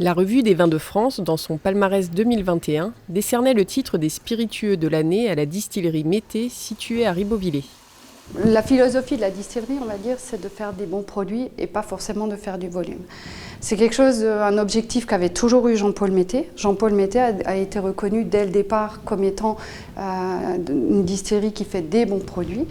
La Revue des vins de France, dans son palmarès 2021, décernait le titre des spiritueux de l'année à la distillerie Mété, située à Ribeauvillé. La philosophie de la distillerie, on va dire, c'est de faire des bons produits et pas forcément de faire du volume. C'est quelque chose, un objectif qu'avait toujours eu Jean-Paul Mété. Jean-Paul Mété a été reconnu dès le départ comme étant une distillerie qui fait des bons produits.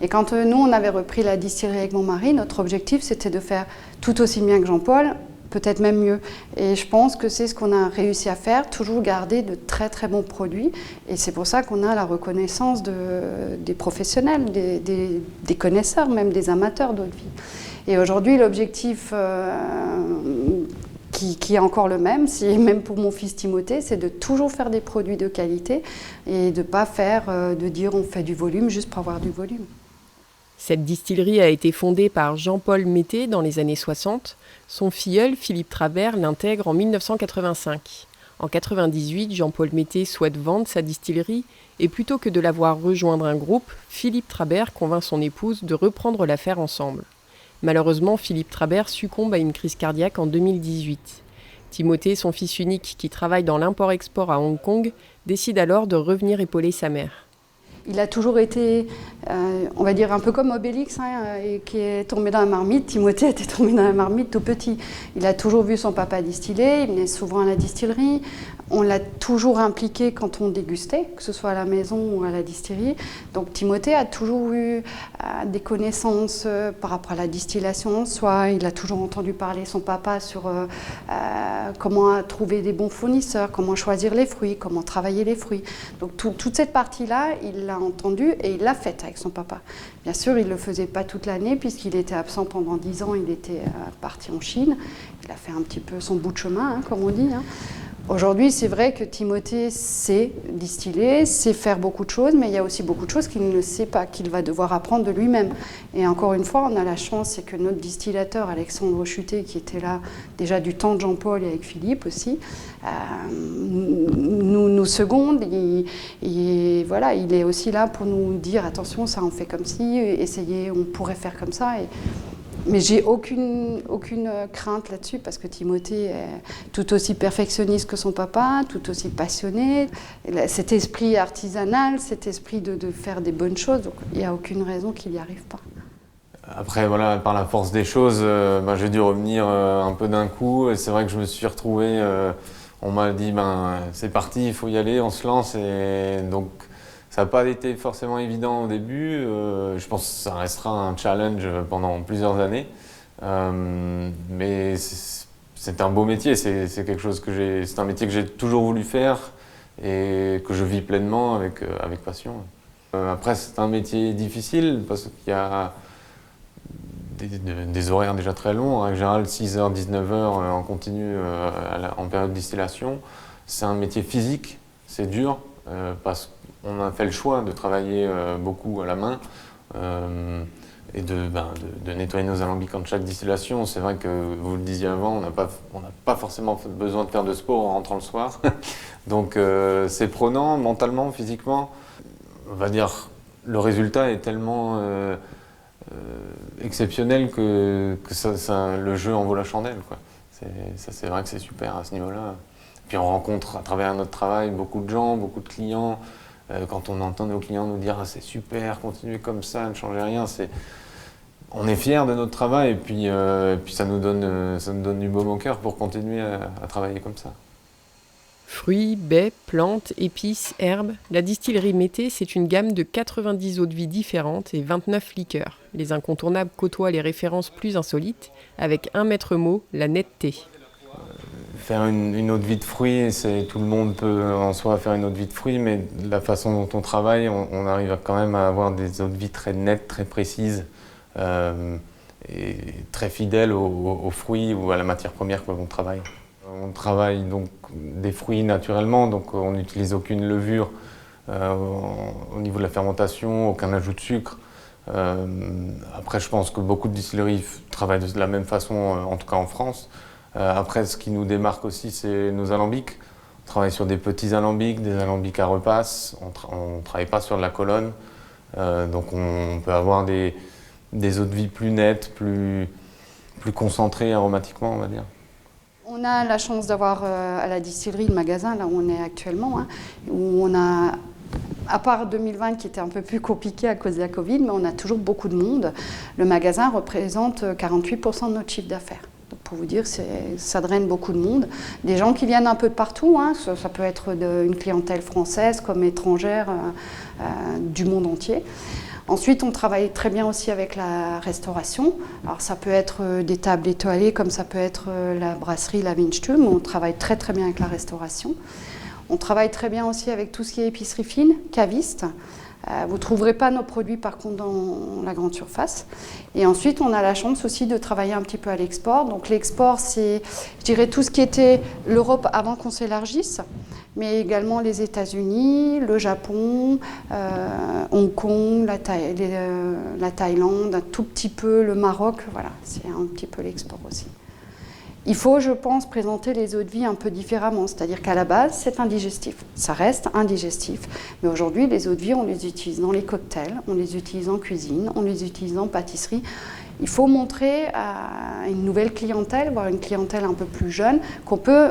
Et quand nous, on avait repris la distillerie avec mon mari, notre objectif, c'était de faire tout aussi bien que Jean-Paul, peut-être même mieux. Et je pense que c'est ce qu'on a réussi à faire, toujours garder de très très bons produits. Et c'est pour ça qu'on a la reconnaissance des professionnels, des connaisseurs, même des amateurs d'eau de vie. Et aujourd'hui, l'objectif qui est encore le même, même pour mon fils Timothée, c'est de toujours faire des produits de qualité et de ne pas de dire on fait du volume juste pour avoir du volume. Cette distillerie a été fondée par Jean-Paul Mété dans les années 60. Son filleul, Philippe Trabert, l'intègre en 1985. En 1998, Jean-Paul Mété souhaite vendre sa distillerie et plutôt que de la voir rejoindre un groupe, Philippe Trabert convainc son épouse de reprendre l'affaire ensemble. Malheureusement, Philippe Trabert succombe à une crise cardiaque en 2018. Timothée, son fils unique qui travaille dans l'import-export à Hong Kong, décide alors de revenir épauler sa mère. Il a toujours été, on va dire, un peu comme Obélix, et qui est tombé dans la marmite. Timothée était tombé dans la marmite tout petit. Il a toujours vu son papa distiller, il venait souvent à la distillerie. On l'a toujours impliqué quand on dégustait, que ce soit à la maison ou à la distillerie. Donc Timothée a toujours eu des connaissances par rapport à la distillation. Soit il a toujours entendu parler son papa sur comment trouver des bons fournisseurs, comment choisir les fruits, comment travailler les fruits. Donc toute cette partie-là, il l'a entendue et il l'a faite avec son papa. Bien sûr, il ne le faisait pas toute l'année puisqu'il était absent pendant 10 ans, il était parti en Chine. Il a fait un petit peu son bout de chemin, comme on dit. Aujourd'hui, c'est vrai que Timothée sait distiller, sait faire beaucoup de choses, mais il y a aussi beaucoup de choses qu'il ne sait pas, qu'il va devoir apprendre de lui-même. Et encore une fois, on a la chance, c'est que notre distillateur, Alexandre Chutet, qui était là déjà du temps de Jean-Paul et avec Philippe aussi, nous seconde. Voilà, il est aussi là pour nous dire, attention, ça on fait comme ci, essayez, on pourrait faire comme ça. Mais j'ai aucune crainte là-dessus parce que Timothée est tout aussi perfectionniste que son papa, tout aussi passionné. Cet esprit artisanal, cet esprit de faire des bonnes choses, donc il n'y a aucune raison qu'il n'y arrive pas. Après, voilà, par la force des choses, j'ai dû revenir un peu d'un coup. Et c'est vrai que je me suis retrouvé, on m'a dit, c'est parti, il faut y aller, on se lance. Et donc, ça n'a pas été forcément évident au début. Je pense que ça restera un challenge pendant plusieurs années. Mais c'est un beau métier, c'est un métier que j'ai toujours voulu faire et que je vis pleinement avec passion. Après, c'est un métier difficile parce qu'il y a des horaires déjà très longs. En général, 6h, 19h en continu en période de distillation. C'est un métier physique, c'est dur parce qu'on a fait le choix de travailler beaucoup à la main et de nettoyer nos alambics entre chaque distillation. C'est vrai que, vous le disiez avant, on n'a pas forcément besoin de faire de sport en rentrant le soir. Donc c'est prenant mentalement, physiquement. On va dire, le résultat est tellement exceptionnel que le jeu en vaut la chandelle, quoi. C'est vrai que c'est super à ce niveau-là. Puis on rencontre à travers notre travail beaucoup de gens, beaucoup de clients. Quand on entend nos clients nous dire c'est super, continuez comme ça, ne changez rien, on est fiers de notre travail et puis ça nous donne du baume au cœur pour continuer à travailler comme ça. Fruits, baies, plantes, épices, herbes, la distillerie Mété, c'est une gamme de 90 eaux de vie différentes et 29 liqueurs. Les incontournables côtoient les références plus insolites, avec un maître mot, la netteté. Faire une eau de vie de fruits, tout le monde peut en soi faire une eau de vie de fruits, mais la façon dont on travaille, on arrive quand même à avoir des eaux de vie très nettes, très précises et très fidèles aux fruits ou à la matière première que l'on travaille. On travaille donc des fruits naturellement, donc on n'utilise aucune levure au niveau de la fermentation, aucun ajout de sucre. Après, je pense que beaucoup de distilleries travaillent de la même façon, en tout cas en France. Après, ce qui nous démarque aussi, c'est nos alambics. On travaille sur des petits alambics, des alambics à repasse. On ne travaille pas sur de la colonne. Donc on peut avoir des eaux de vie plus nettes, plus concentrées aromatiquement, on va dire. On On a la chance d'avoir à la distillerie le magasin, là où on est actuellement, où on a, à part 2020 qui était un peu plus compliqué à cause de la Covid, mais on a toujours beaucoup de monde. Le magasin représente 48% de notre chiffre d'affaires. Donc pour vous dire, ça draine beaucoup de monde. Des gens qui viennent un peu de partout, ça peut être une clientèle française comme étrangère du monde entier. Ensuite, on travaille très bien aussi avec la restauration. Alors, ça peut être des tables étoilées, comme ça peut être la brasserie, la Windstuhl. On travaille très très bien avec la restauration. On travaille très bien aussi avec tout ce qui est épicerie fine, caviste. Vous ne trouverez pas nos produits par contre dans la grande surface. Et ensuite, on a la chance aussi de travailler un petit peu à l'export. Donc l'export, c'est, je dirais, tout ce qui était l'Europe avant qu'on s'élargisse, mais également les États-Unis, le Japon, Hong Kong, la Thaïlande, un tout petit peu le Maroc. Voilà, c'est un petit peu l'export aussi. Il faut, je pense, présenter les eaux de vie un peu différemment. C'est-à-dire qu'à la base, c'est un digestif. Ça reste un digestif. Mais aujourd'hui, les eaux de vie, on les utilise dans les cocktails, on les utilise en cuisine, on les utilise en pâtisserie. Il faut montrer à une nouvelle clientèle, voire une clientèle un peu plus jeune, qu'on peut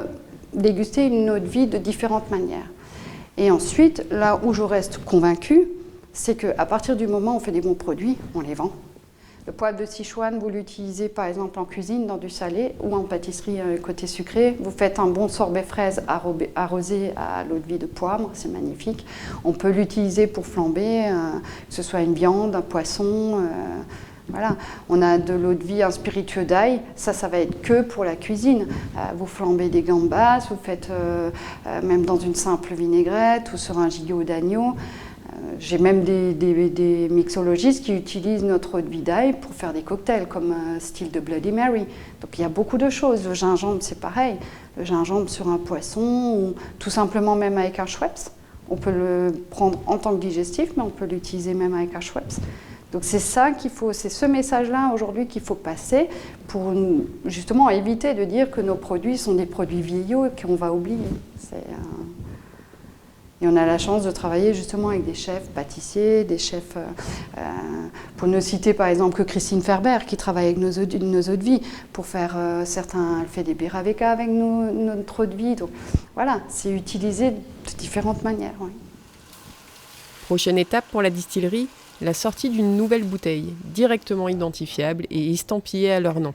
déguster une eau de vie de différentes manières. Et ensuite, là où je reste convaincue, c'est qu'à partir du moment où on fait des bons produits, on les vend. Le poivre de Sichuan, vous l'utilisez par exemple en cuisine, dans du salé ou en pâtisserie côté sucré. Vous faites un bon sorbet fraise arrosé à l'eau de vie de poivre, c'est magnifique. On peut l'utiliser pour flamber, que ce soit une viande, un poisson. Voilà. On a de l'eau de vie, un spiritueux d'ail, ça va être que pour la cuisine. Vous flambez des gambas, vous faites même dans une simple vinaigrette ou sur un gigot d'agneau. J'ai même des mixologistes qui utilisent notre eau de vie d'ail pour faire des cocktails, comme style de Bloody Mary. Donc il y a beaucoup de choses. Le gingembre, c'est pareil. Le gingembre sur un poisson, ou tout simplement même avec un Schweppes. On peut le prendre en tant que digestif, mais on peut l'utiliser même avec un Schweppes. Donc c'est ça qu'il faut, c'est ce message-là aujourd'hui qu'il faut passer pour justement éviter de dire que nos produits sont des produits vieillots et qu'on va oublier. Et on a la chance de travailler justement avec des chefs pâtissiers, des chefs, pour ne citer par exemple que Christine Ferber, qui travaille avec nos eaux de vie, pour faire certains, elle fait des birraveka avec notre eau de vie. Donc voilà, c'est utilisé de différentes manières. Oui. Prochaine étape pour la distillerie, la sortie d'une nouvelle bouteille, directement identifiable et estampillée à leur nom.